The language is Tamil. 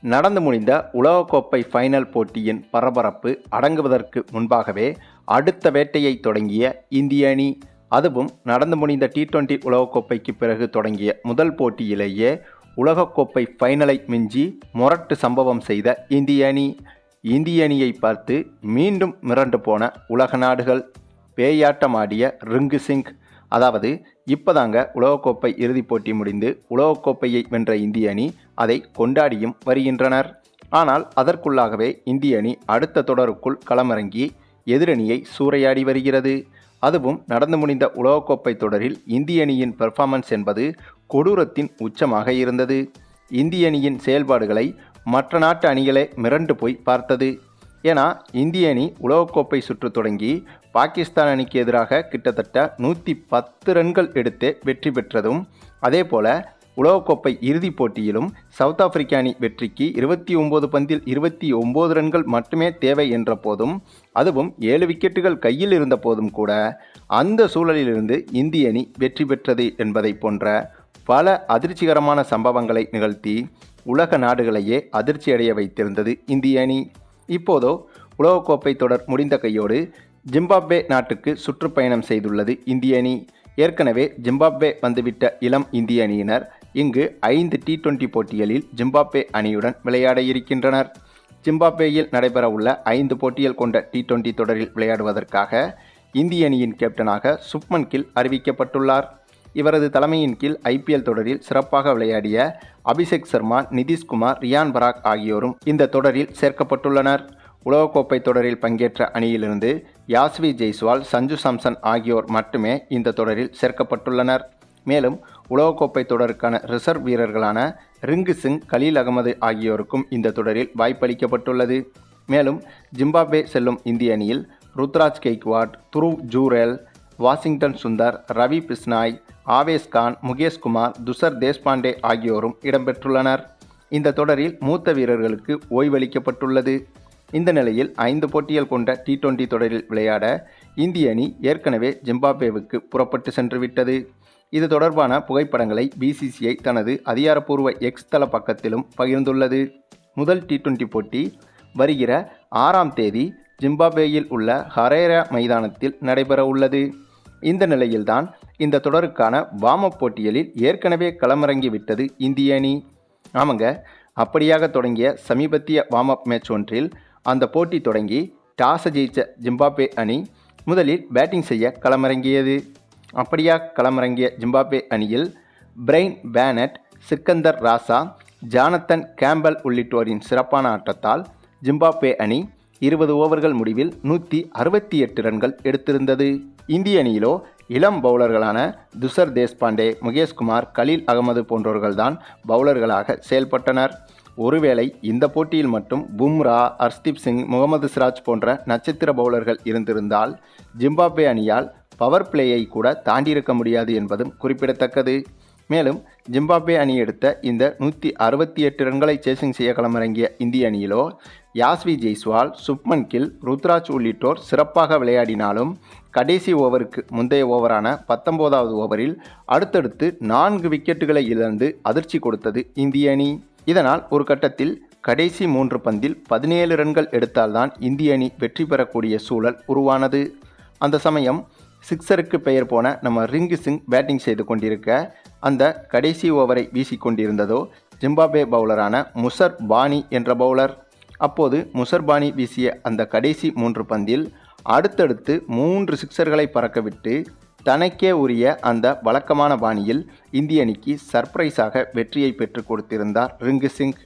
நடந்து முடிந்த உலகக்கோப்பை ஃபைனல் போட்டியின் பரபரப்பு அடங்குவதற்கு முன்பாகவே அடுத்த வேட்டையை தொடங்கிய இந்திய அணி. அதுவும் நடந்து முடிந்த T20 உலகக்கோப்பைக்கு பிறகு தொடங்கிய முதல் போட்டியிலேயே உலகக்கோப்பை ஃபைனலை மிஞ்சி முரட்டு சம்பவம் செய்த இந்திய அணி. இந்திய அணியை பார்த்து மீண்டும் மிரண்டு போன உலக நாடுகள். பேயாட்டமாடிய ரிங்கு சிங். அதாவது இப்போதாங்க உலகக்கோப்பை இறுதிப் போட்டி முடிந்து உலகக்கோப்பையை வென்ற இந்திய அணி அதை கொண்டாடியும் வருகின்றனர். ஆனால் அதற்குள்ளாகவே இந்திய அணி அடுத்த தொடருக்குள் களமிறங்கி எதிரணியை சூறையாடி வருகிறது. அதுவும் நடந்து முடிந்த உலகக்கோப்பை தொடரில் இந்திய அணியின் பெர்ஃபார்மன்ஸ் என்பது கொடூரத்தின் உச்சமாக இருந்தது. இந்திய அணியின் செயல்பாடுகளை மற்ற நாட்டு அணிகளே மிரண்டு போய் பார்த்தது. ஏன்னா இந்திய அணி உலகக்கோப்பை சுற்று தொடங்கி பாகிஸ்தான் அணிக்கு எதிராக கிட்டத்தட்ட 110 ரன்கள் எடுத்து வெற்றி பெற்றதும், அதே போல உலகக்கோப்பை இறுதிப் போட்டியிலும் சவுத் ஆப்பிரிக்க அணி வெற்றிக்கு 29 பந்தில் 29 ரன்கள் மட்டுமே தேவை என்ற போதும், அதுவும் 7 விக்கெட்டுகள் கையில் இருந்த போதும் கூட அந்த சூழலிலிருந்து இந்திய அணி வெற்றி பெற்றது என்பதை போன்ற பல அதிர்ச்சிகரமான சம்பவங்களை நிகழ்த்தி உலக நாடுகளையே அதிர்ச்சியடைய வைத்திருந்தது இந்திய அணி. இப்போதோ உலகக்கோப்பை தொடர் முடிந்த கையோடு ஜிம்பாப்வே நாட்டுக்கு சுற்றுப்பயணம் செய்துள்ளது இந்திய அணி. ஏற்கனவே ஜிம்பாப்வே வந்துவிட்ட இளம் இந்திய அணியினர் இங்கு 5 T20 போட்டிகளில் ஜிம்பாப்வே அணியுடன் விளையாட இருக்கின்றனர். ஜிம்பாப்வேயில் நடைபெறவுள்ள 5 போட்டிகள் கொண்ட T20 தொடரில் விளையாடுவதற்காக இந்திய அணியின் கேப்டனாக சுப்மன் கில் அறிவிக்கப்பட்டுள்ளார். இவரது தலைமையின் கீழ் IPL தொடரில் சிறப்பாக விளையாடிய அபிஷேக் சர்மா, நிதிஷ்குமார், ரியான் பராக் ஆகியோரும் இந்த தொடரில் சேர்க்கப்பட்டுள்ளனர். உலகக்கோப்பை தொடரில் பங்கேற்ற அணியிலிருந்து யாஸ்வி ஜெய்ஸ்வால், சஞ்சு சாம்சன் ஆகியோர் மட்டுமே இந்த தொடரில் சேர்க்கப்பட்டுள்ளனர். மேலும் உலகக்கோப்பை தொடருக்கான ரிசர்வ் வீரர்களான ரிங்கு சிங், கலீல் அகமது ஆகியோருக்கும் இந்த தொடரில் வாய்ப்பளிக்கப்பட்டுள்ளது. மேலும் ஜிம்பாப்வே செல்லும் இந்திய அணியில் ருத்ராஜ் கெய்க்வாட், துருவ் ஜூரேல், வாஷிங்டன் சுந்தர், ரவி பிஸ்னாய், ஆவேஸ் கான், முகேஷ் குமார், துஷர் தேஷ்பாண்டே ஆகியோரும் இடம்பெற்றுள்ளனர். இந்த தொடரில் மூத்த வீரர்களுக்கு ஓய்வளிக்கப்பட்டுள்ளது. இந்த நிலையில் 5 போட்டிகள் கொண்ட T20 தொடரில் விளையாட இந்திய அணி ஏற்கனவே ஜிம்பாப்வேவுக்கு புறப்பட்டு சென்றுவிட்டது. இது தொடர்பான புகைப்படங்களை BCCI தனது அதிகாரப்பூர்வ X தள பக்கத்திலும் பகிர்ந்துள்ளது. முதல் T20 போட்டி வருகிற 6ஆம் தேதி ஜிம்பாப்வேயில் உள்ள ஹரேரா மைதானத்தில் நடைபெற உள்ளது. இந்த நிலையில்தான் இந்த தொடருக்கான வார்ம் அப் போட்டிகளில் ஏற்கனவே களமிறங்கிவிட்டது இந்திய அணி. ஆமாங்க, அப்படியாக தொடங்கிய சமீபத்திய வார்ம் அப் மேட்ச் ஒன்றில் அந்த போட்டி தொடங்கி டாஸை ஜெயித்த ஜிம்பாப்வே அணி முதலில் பேட்டிங் செய்ய களமிறங்கியது. அப்படியாக களமிறங்கிய ஜிம்பாப்வே அணியில் பிரைன் பேனட், சிக்கந்தர் ராசா, ஜானத்தன் கேம்பல் உள்ளிட்டோரின் சிறப்பான ஆட்டத்தால் ஜிம்பாப்வே அணி 20 ஓவர்கள் முடிவில் 168 ரன்கள் எடுத்திருந்தது. இந்திய அணியிலோ இளம் பவுலர்களான துஷர் தேஷ்பாண்டே, முகேஷ் குமார், கலீல் அகமது போன்றவர்கள்தான் பவுலர்களாக செயல்பட்டனர். ஒருவேளை இந்த போட்டியில் மட்டும் பும்ரா, ஹர்ஷ்தீப் சிங், முகமது சிராஜ் போன்ற நட்சத்திர பவுலர்கள் இருந்திருந்தால் ஜிம்பாப்வே அணியால் பவர் பிளேயை கூட தாண்டியிருக்க முடியாது என்பதும் குறிப்பிடத்தக்கது. மேலும் ஜிம்பாப்வே அணி எடுத்த இந்த 168 ரன்களை சேசிங் செய்ய களமிறங்கிய இந்திய அணியிலோ யாஸ்வி ஜெய்ஸ்வால், சுப்மன் கில், ருத்ராஜ் உள்ளிட்டோர் சிறப்பாக விளையாடினாலும் கடைசி ஓவருக்கு முந்தைய ஓவரான 19வது ஓவரில் அடுத்தடுத்து 4 விக்கெட்டுகளை இழந்து அதிர்ச்சி கொடுத்தது இந்திய அணி. இதனால் ஒரு கட்டத்தில் கடைசி 3 பந்தில் 17 ரன்கள் எடுத்தால்தான் இந்திய அணி வெற்றி பெறக்கூடிய சூழல் உருவானது. அந்த சமயம் சிக்ஸருக்கு பெயர் போன நம்ம ரிங்கு சிங் பேட்டிங் செய்து கொண்டிருக்க அந்த கடைசி ஓவரை வீசிக்கொண்டிருந்ததோ ஜிம்பாப்வே பவுலரான முசர் பானி என்ற பவுலர். அப்போது முசர் பானி வீசிய அந்த கடைசி 3 பந்தில் அடுத்தடுத்து 3 சிக்ஸர்களை பறக்கவிட்டு தனக்கே உரிய அந்த வழக்கமான பாணியில் இந்திய அணிக்கு சர்ப்ரைஸாக வெற்றியை பெற்றுக் கொடுத்திருந்தார் ரிங்கு சிங்.